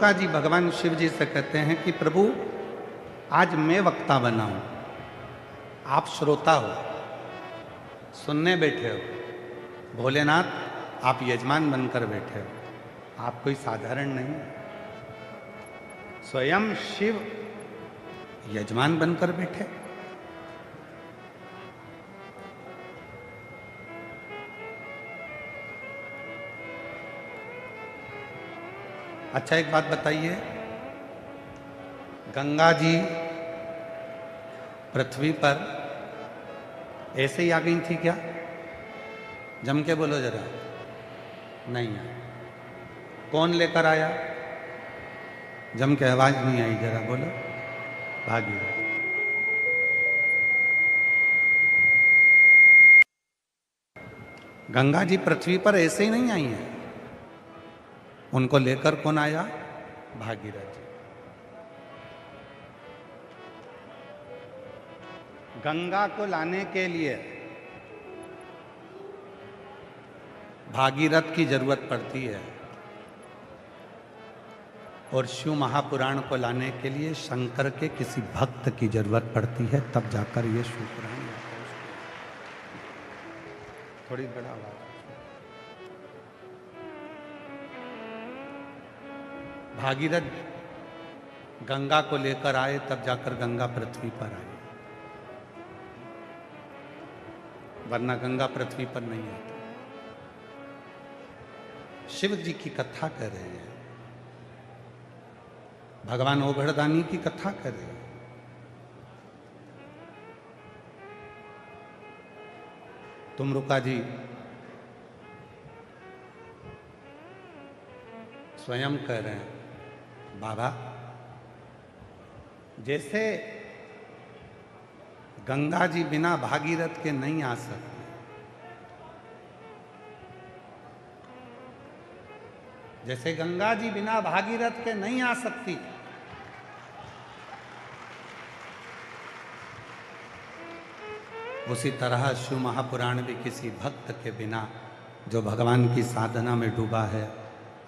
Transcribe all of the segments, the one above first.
तुमरुका जी भगवान शिव जी से कहते हैं कि प्रभु आज मैं वक्ता बना हूं, आप श्रोता हो, सुनने बैठे हो। भोलेनाथ आप यजमान बनकर बैठे हो, आप कोई साधारण नहीं। स्वयं शिव यजमान बनकर बैठे। अच्छा एक बात बताइए, गंगा जी पृथ्वी पर ऐसे ही आ गई थी क्या? जम के बोलो जरा। नहीं आया। कौन लेकर आया? जम के आवाज नहीं आई, जरा बोलो। भागीरथ। गंगा जी पृथ्वी पर ऐसे ही नहीं आई हैं, उनको लेकर कौन आया? भागीरथ जी। गंगा को लाने के लिए भागीरथ की जरूरत पड़ती है, और शिव महापुराण को लाने के लिए शंकर के किसी भक्त की जरूरत पड़ती है, तब जाकर ये शिव पुराण आता है। थोड़ी बड़ा आवाज। भागीरथ गंगा को लेकर आए, तब जाकर गंगा पृथ्वी पर आई, वरना गंगा पृथ्वी पर नहीं आती। शिव जी की कथा कर रहे हैं, भगवान ओघड़दानी की कथा कर रहे हैं। तुमरुका जी स्वयं कह रहे हैं, बाबा जैसे गंगा जी बिना भागीरथ के नहीं आ सकते, जैसे गंगा जी बिना भागीरथ के नहीं आ सकती, उसी तरह शिव महापुराण भी किसी भक्त के बिना, जो भगवान की साधना में डूबा है,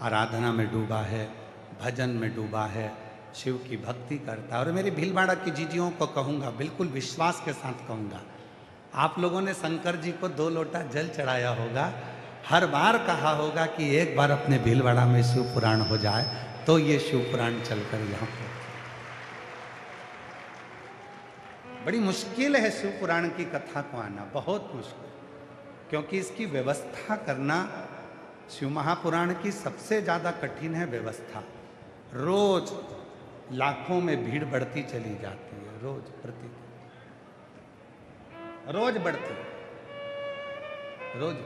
आराधना में डूबा है, भजन में डूबा है, शिव की भक्ति करता है। और मेरी भीलवाड़ा की जीजियों को कहूँगा, बिल्कुल विश्वास के साथ कहूँगा, आप लोगों ने शंकर जी को 2 लोटा जल चढ़ाया होगा, हर बार कहा होगा कि एक बार अपने भीलवाड़ा में शिव पुराण हो जाए, तो ये शिव पुराण चलकर यहाँ पर। बड़ी मुश्किल है शिव पुराण की कथा को आना, बहुत मुश्किल, क्योंकि इसकी व्यवस्था करना शिव महापुराण की सबसे ज़्यादा कठिन है व्यवस्था। रोज लाखों में भीड़ बढ़ती चली जाती है, रोज प्रतिदिन रोज बढ़ती, रोज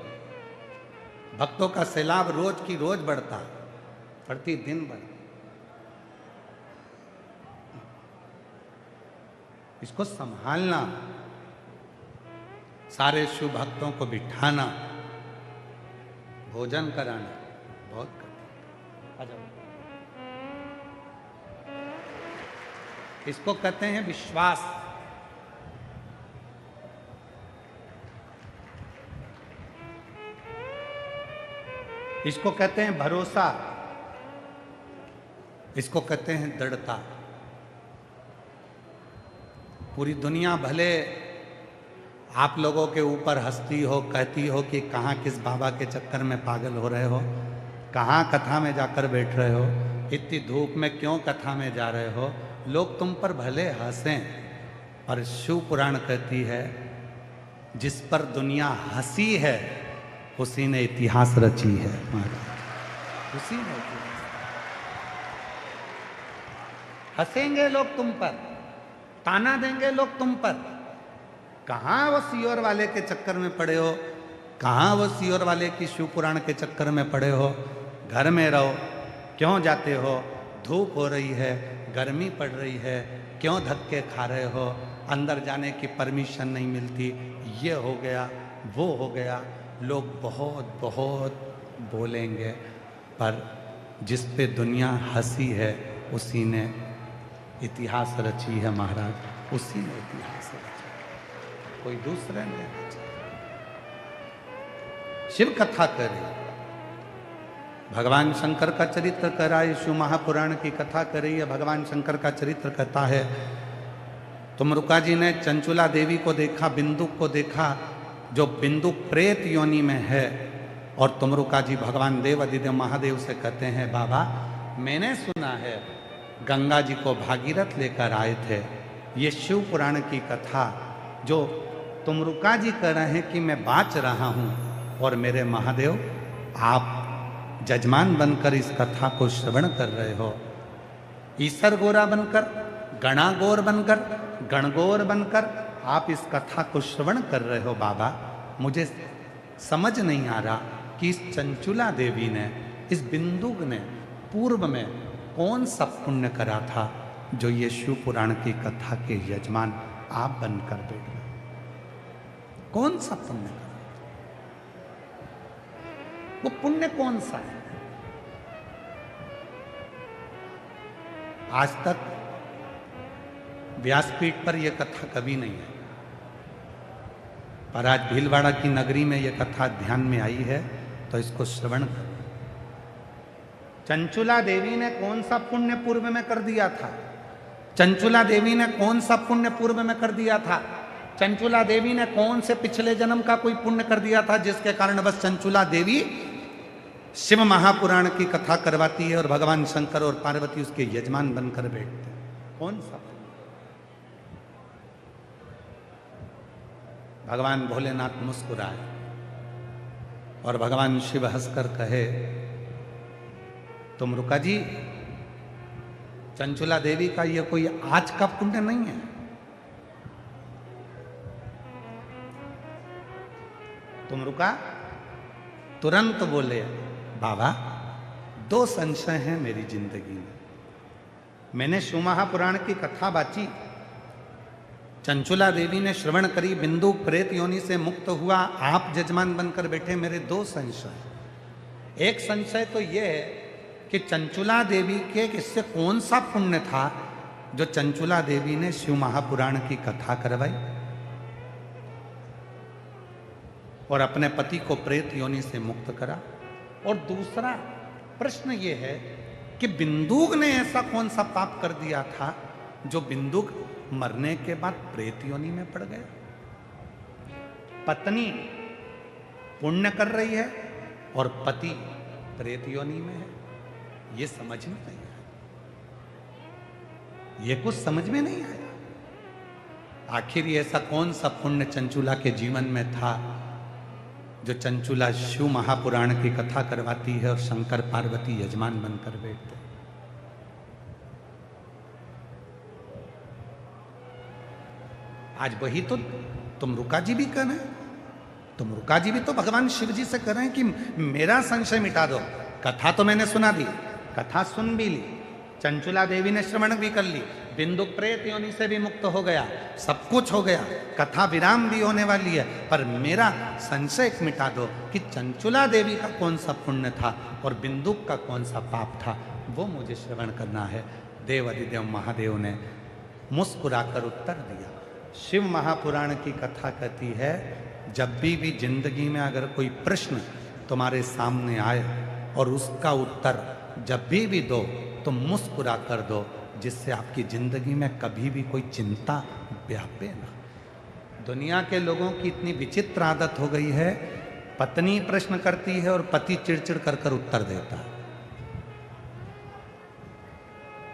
भक्तों का सैलाब रोज की रोज बढ़ता, प्रतिदिन बढ़ता। इसको संभालना, सारे शिव भक्तों को बिठाना, भोजन कराना बहुत कठिन। आ जाओ। इसको कहते हैं विश्वास। इसको कहते हैं भरोसा। इसको कहते हैं दृढ़ता। पूरी दुनिया भले आप लोगों के ऊपर हंसती हो, कहती हो कि कहाँ किस बाबा के चक्कर में पागल हो रहे हो, कहाँ कथा में जाकर बैठ रहे हो, इतनी धूप में क्यों कथा में जा रहे हो, लोग तुम पर भले हंसें, पर शिव पुराण कहती है जिस पर दुनिया हंसी है उसी ने इतिहास रची है। उसी ने हंसेंगे लोग तुम पर, ताना देंगे लोग तुम पर, कहाँ वो सियोर वाले के चक्कर में पड़े हो, कहाँ वो सियोर वाले की शिव पुराण के चक्कर में पड़े हो, घर में रहो, क्यों जाते हो, धूप हो रही है, गर्मी पड़ रही है, क्यों धक्के खा रहे हो, अंदर जाने की परमिशन नहीं मिलती, ये हो गया वो हो गया। लोग बहुत बहुत बोलेंगे, पर जिस पे दुनिया हंसी है उसी ने इतिहास रची है महाराज, उसी ने इतिहास रचा, कोई दूसरे ने रचा। शिव कथा करे, भगवान शंकर का चरित्र कर रहा है, शिव महापुराण की कथा कर रही है, भगवान शंकर का चरित्र कहता है तुमरुका जी ने चंचुला देवी को देखा, बिंदुक को देखा, जो बिंदुक प्रेत योनि में है। और तुमरुका जी भगवान देव आदिदेव महादेव से कहते हैं बाबा मैंने सुना है गंगा जी को भागीरथ लेकर आए थे। ये शिव पुराण की कथा जो तुमरुका जी कह रहे हैं कि मैं बाँच रहा हूँ, और मेरे महादेव आप जजमान बनकर इस कथा को श्रवण कर रहे हो। ईसर गोरा बनकर, गणागोर बनकर, गणगोर बनकर आप इस कथा को श्रवण कर रहे हो। बाबा मुझे समझ नहीं आ रहा कि इस चंचुला देवी ने, इस बिंदुक ने पूर्व में कौन सा पुण्य करा था जो ये शिव पुराण की कथा के यजमान आप बनकर बैठ गए। कौन सा पुण्य करा? वो पुण्य कौन सा है? आज तक व्यासपीठ पर यह कथा कभी नहीं है, पर आज भीलवाड़ा की नगरी में यह कथा ध्यान में आई है तो इसको श्रवण कर। चंचुला देवी ने कौन सा पुण्य पूर्व में कर दिया था? चंचुला देवी ने कौन सा पुण्य पूर्व में कर दिया था? चंचुला देवी ने कौन से पिछले जन्म का कोई पुण्य कर दिया था जिसके कारण बस चंचुला देवी शिव महापुराण की कथा करवाती है और भगवान शंकर और पार्वती उसके यजमान बनकर बैठते हैं? कौन सा? भगवान भोलेनाथ मुस्कुराए और भगवान शिव हंसकर कहे तुमरुका जी चंचुला देवी का यह कोई आज का पुण्य नहीं है। तुमरुका तुरंत बोले बाबा दो संशय हैं मेरी जिंदगी में। मैंने शिव महापुराण की कथा बाची, चंचुला देवी ने श्रवण करी, बिंदु प्रेत योनि से मुक्त हुआ, आप जजमान बनकर बैठे। मेरे दो संशय। एक संशय तो यह है कि चंचुला देवी के इससे कौन सा पुण्य था जो चंचुला देवी ने शिव महापुराण की कथा करवाई और अपने पति को प्रेत योनि से मुक्त करा। और दूसरा प्रश्न ये है कि बिंदुक ने ऐसा कौन सा पाप कर दिया था जो बिंदुक मरने के बाद प्रेत योनि में पड़ गया। पत्नी पुण्य कर रही है और पति प्रेत योनि में है। ये समझ में नहीं आया, ये कुछ समझ में नहीं आया। आखिर ऐसा कौन सा पुण्य चंचुला के जीवन में था जो चंचुला शिव महापुराण की कथा करवाती है और शंकर पार्वती यजमान बनकर बैठते। आज वही तो तुमरुका जी भी कह रहे हैं, तुमरुका जी भी तो भगवान शिव जी से कह रहे हैं कि मेरा संशय मिटा दो। कथा तो मैंने सुना दी, कथा सुन भी ली, चंचुला देवी ने श्रवण भी कर ली, बिंदुक प्रेत योनि से भी मुक्त हो गया, सब कुछ हो गया, कथा विराम भी होने वाली है, पर मेरा संशय मिटा दो कि चंचुला देवी का कौन सा पुण्य था और बिंदुक का कौन सा पाप था, वो मुझे श्रवण करना है। देव अधिदेव महादेव ने मुस्कुराकर उत्तर दिया। शिव महापुराण की कथा कहती है जब भी जिंदगी में अगर कोई प्रश्न तुम्हारे सामने आए और उसका उत्तर जब भी दो तो मुस्कुरा कर दो, जिससे आपकी जिंदगी में कभी भी कोई चिंता व्यापे ना। दुनिया के लोगों की इतनी विचित्र आदत हो गई है, पत्नी प्रश्न करती है और पति चिड़चिड़ कर कर उत्तर देता है।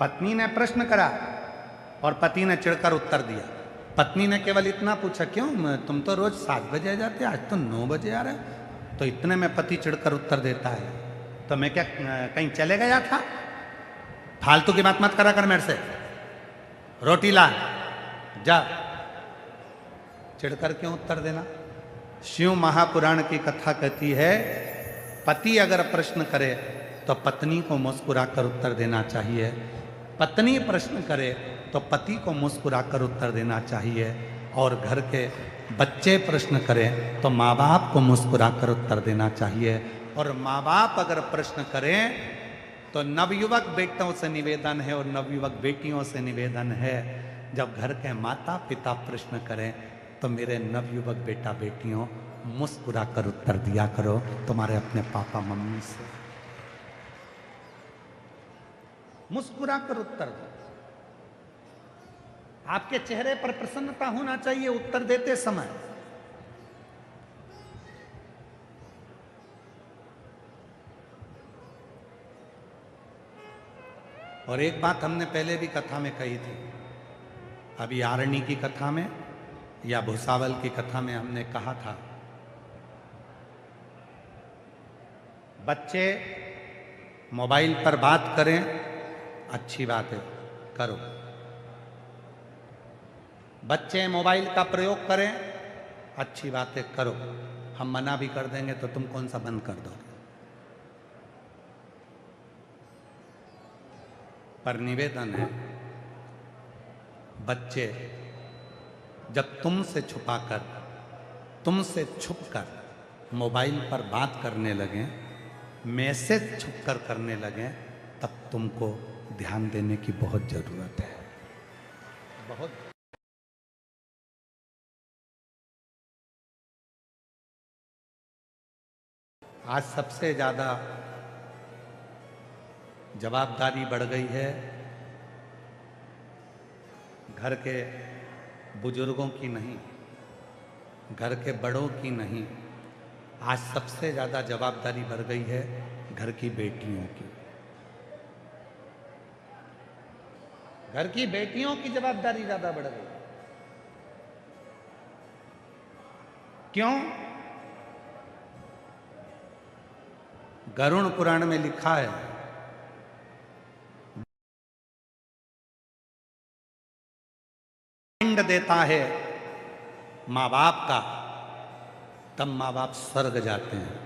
पत्नी ने प्रश्न करा और पति ने चिढ़कर उत्तर दिया। पत्नी ने केवल इतना पूछा क्यों तुम तो रोज 7 बजे जाते, आज तो 9 बजे आ रहे। तो इतने में पति चिढ़कर उत्तर देता है तो मैं क्या कहीं चले गया था? फालतू की बात मत करा कर मेरे से, रोटी ला जा। चिढ़कर क्यों उत्तर देना? शिव महापुराण की कथा कहती है पति अगर प्रश्न करे तो पत्नी को मुस्कुराकर उत्तर देना चाहिए, पत्नी प्रश्न करे तो पति को मुस्कुराकर उत्तर देना चाहिए, और घर के बच्चे प्रश्न करें तो माँ बाप को मुस्कुराकर उत्तर देना चाहिए। और माँ बाप अगर प्रश्न करें तो नवयुवक बेटों से निवेदन है और नवयुवक बेटियों से निवेदन है, जब घर के माता पिता प्रश्न करें तो मेरे नवयुवक बेटा बेटियों मुस्कुराकर उत्तर दिया करो तुम्हारे अपने पापा मम्मी से। मुस्कुरा कर उत्तर दो। आपके चेहरे पर प्रसन्नता होना चाहिए उत्तर देते समय। और एक बात हमने पहले भी कथा में कही थी, अभी आरणी की कथा में या भुसावल की कथा में हमने कहा था, बच्चे मोबाइल पर बात करें अच्छी बात है, करो। बच्चे मोबाइल का प्रयोग करें अच्छी बात है, करो। हम मना भी कर देंगे तो तुम कौन सा बंद कर दोगे। पर निवेदन है, बच्चे जब तुमसे छुपाकर, तुमसे छुपकर मोबाइल पर बात करने लगें, मैसेज छुपकर करने लगें, तब तुमको ध्यान देने की बहुत जरूरत है। बहुत। आज सबसे ज्यादा जवाबदारी बढ़ गई है घर के बुजुर्गों की नहीं, घर के बड़ों की नहीं, आज सबसे ज्यादा जवाबदारी बढ़ गई है घर की बेटियों की। घर की बेटियों की जवाबदारी ज्यादा बढ़ गई। क्यों? गरुड़ पुराण में लिखा है, पिंड देता है मां बाप का, तब मां बाप स्वर्ग जाते हैं।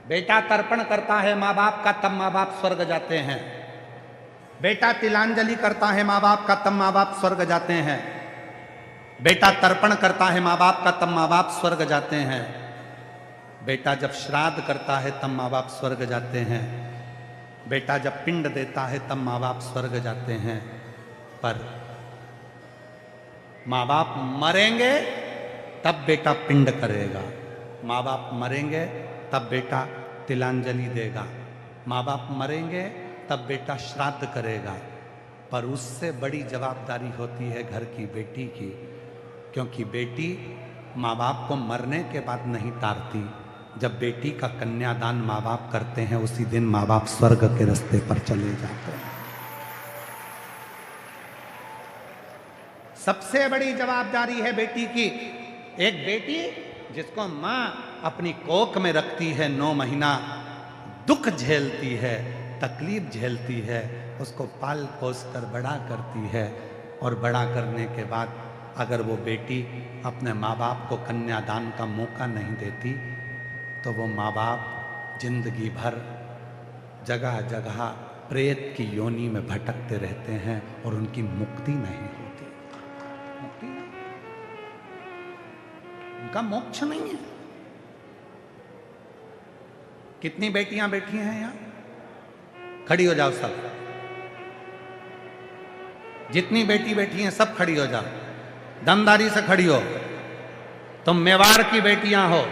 बेटा तर्पण करता है मां बाप का, तब मां बाप स्वर्ग जाते हैं। बेटा तिलांजलि करता है मां बाप का, तब मां बाप स्वर्ग जाते हैं। बेटा तर्पण करता है मां बाप का, तब मां बाप स्वर्ग जाते हैं। बेटा जब श्राद्ध करता है तब मां बाप स्वर्ग जाते हैं। बेटा जब पिंड देता है तब मां बाप स्वर्ग जाते हैं। पर मां बाप मरेंगे तब बेटा पिंड करेगा, मां बाप मरेंगे तब बेटा तिलांजलि देगा, मां बाप मरेंगे तब बेटा श्राद्ध करेगा। पर उससे बड़ी जवाबदारी होती है घर की बेटी की, क्योंकि बेटी मां बाप को मरने के बाद नहीं तारती। जब बेटी का कन्यादान मां बाप करते हैं, उसी दिन मां बाप स्वर्ग के रास्ते पर चले जाते हैं। सबसे बड़ी जवाबदारी है बेटी की। एक बेटी जिसको मां अपनी कोख में रखती है, 9 महीना दुख झेलती है, तकलीफ झेलती है, उसको पाल पोस कर बड़ा करती है, और बड़ा करने के बाद अगर वो बेटी अपने माँ बाप को कन्यादान का मौका नहीं देती, तो वो माँ बाप जिंदगी भर जगह जगह प्रेत की योनि में भटकते रहते हैं और उनकी मुक्ति नहीं होती। मुक्ति नहीं, उनका मोक्ष नहीं है। कितनी बेटियां बैठी हैं यहां? खड़ी हो जाओ सब। जितनी बेटी बैठी हैं सब खड़ी हो जाओ, दमदारी से खड़ी हो। तुम मेवाड़ की बेटियां हो।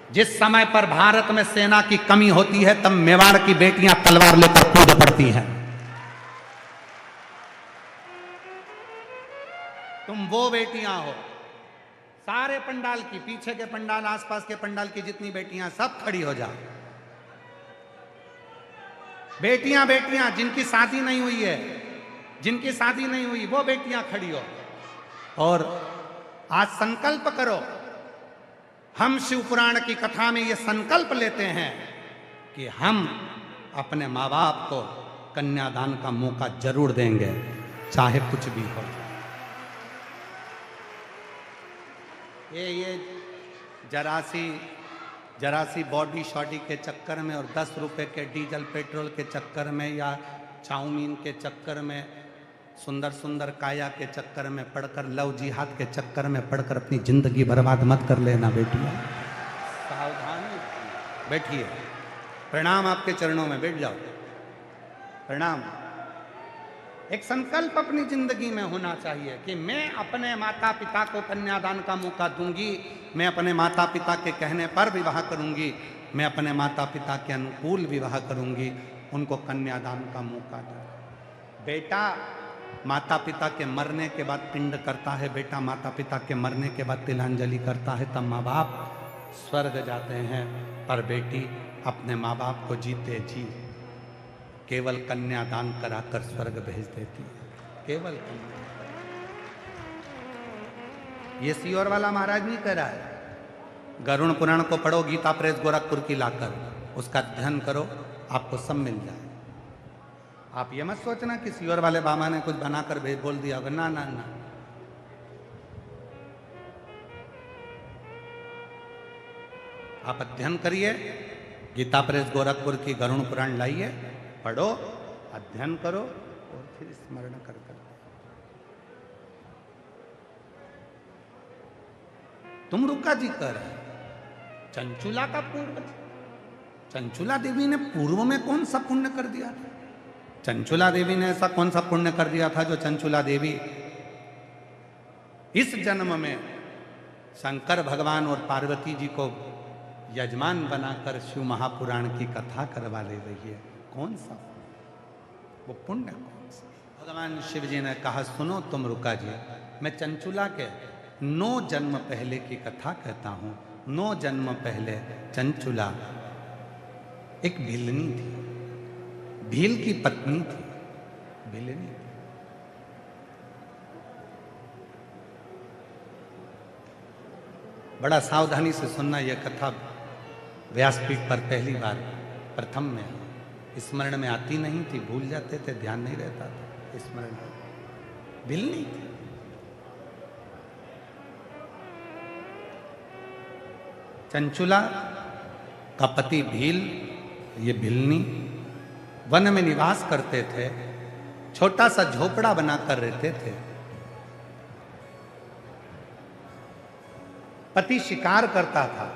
जिस समय पर भारत में सेना की कमी होती है, तब मेवाड़ की बेटियां तलवार लेकर कूद पड़ती हैं। तुम वो बेटियां हो। सारे पंडाल की, पीछे के पंडाल, आसपास के पंडाल की जितनी बेटियां, सब खड़ी हो जाओ। बेटियां बेटियां जिनकी शादी नहीं हुई है, जिनकी शादी नहीं हुई, वो बेटियां खड़ी हो। और आज संकल्प करो, हम शिव पुराण की कथा में ये संकल्प लेते हैं कि हम अपने माँ बाप को कन्यादान का मौका जरूर देंगे, चाहे कुछ भी हो। ये जरा सी बॉडी शॉडी के चक्कर में और 10 रुपए के डीजल पेट्रोल के चक्कर में या चाउमीन के चक्कर में, सुंदर सुंदर काया के चक्कर में पढ़कर, लव जिहाद के चक्कर में पढ़कर अपनी जिंदगी बर्बाद मत कर लेना बेटियां। सावधानी। बैठिए, प्रणाम आपके चरणों में, बैठ जाओ, प्रणाम। एक संकल्प अपनी जिंदगी में होना चाहिए कि मैं अपने माता पिता को कन्यादान का मौका दूंगी, मैं अपने माता पिता के कहने पर विवाह करूंगी, मैं अपने माता पिता के अनुकूल विवाह करूंगी, उनको कन्यादान का मौका दो। बेटा माता पिता के मरने के बाद पिंड करता है, बेटा माता पिता के मरने के बाद तिलांजलि करता है, तब माँ बाप स्वर्ग जाते हैं। पर बेटी अपने माँ बाप को जीते जी केवल कन्यादान कराकर स्वर्ग भेज देती है, केवल कन्या। ये सीहोर वाला महाराज नहीं कह रहा है। गरुड़ पुराण को पढ़ो, गीता प्रेस गोरखपुर की लाकर उसका अध्ययन करो, आपको सब मिल जाए। आप ये मत सोचना कि सीहोर वाले बाबा ने कुछ बनाकर बोल दिया होगा, ना ना ना। आप अध्ययन करिए, गीता प्रेस गोरखपुर की गरुड़ पुराण लाइए, पढ़ो, अध्ययन करो और फिर स्मरण कर कर। तुम रुका जी कर चंचुला का पूर्व, चंचुला देवी ने पूर्व में कौन सा पुण्य कर दिया था? चंचुला देवी ने ऐसा कौन सा पुण्य कर दिया था जो चंचुला देवी इस जन्म में शंकर भगवान और पार्वती जी को यजमान बनाकर शिव महापुराण की कथा करवा ले रही है? कौन सा वो पुण्य कौन सा? भगवान शिव जी ने कहा, सुनो तुम रुका जी, मैं चंचुला के 9 जन्म पहले की कथा कहता हूं। 9 जन्म पहले चंचुला एक भिलनी थी, भील की पत्नी थी, भिलनी थी। बड़ा सावधानी से सुनना, यह कथा व्यासपीठ पर पहली बार प्रथम में स्मरण में आती नहीं थी, भूल जाते थे, ध्यान नहीं रहता था, स्मरण में भिलनी थी। चंचुला का पति भील, ये भिलनी वन में निवास करते थे, छोटा सा झोपड़ा बनाकर रहते थे। पति शिकार करता था,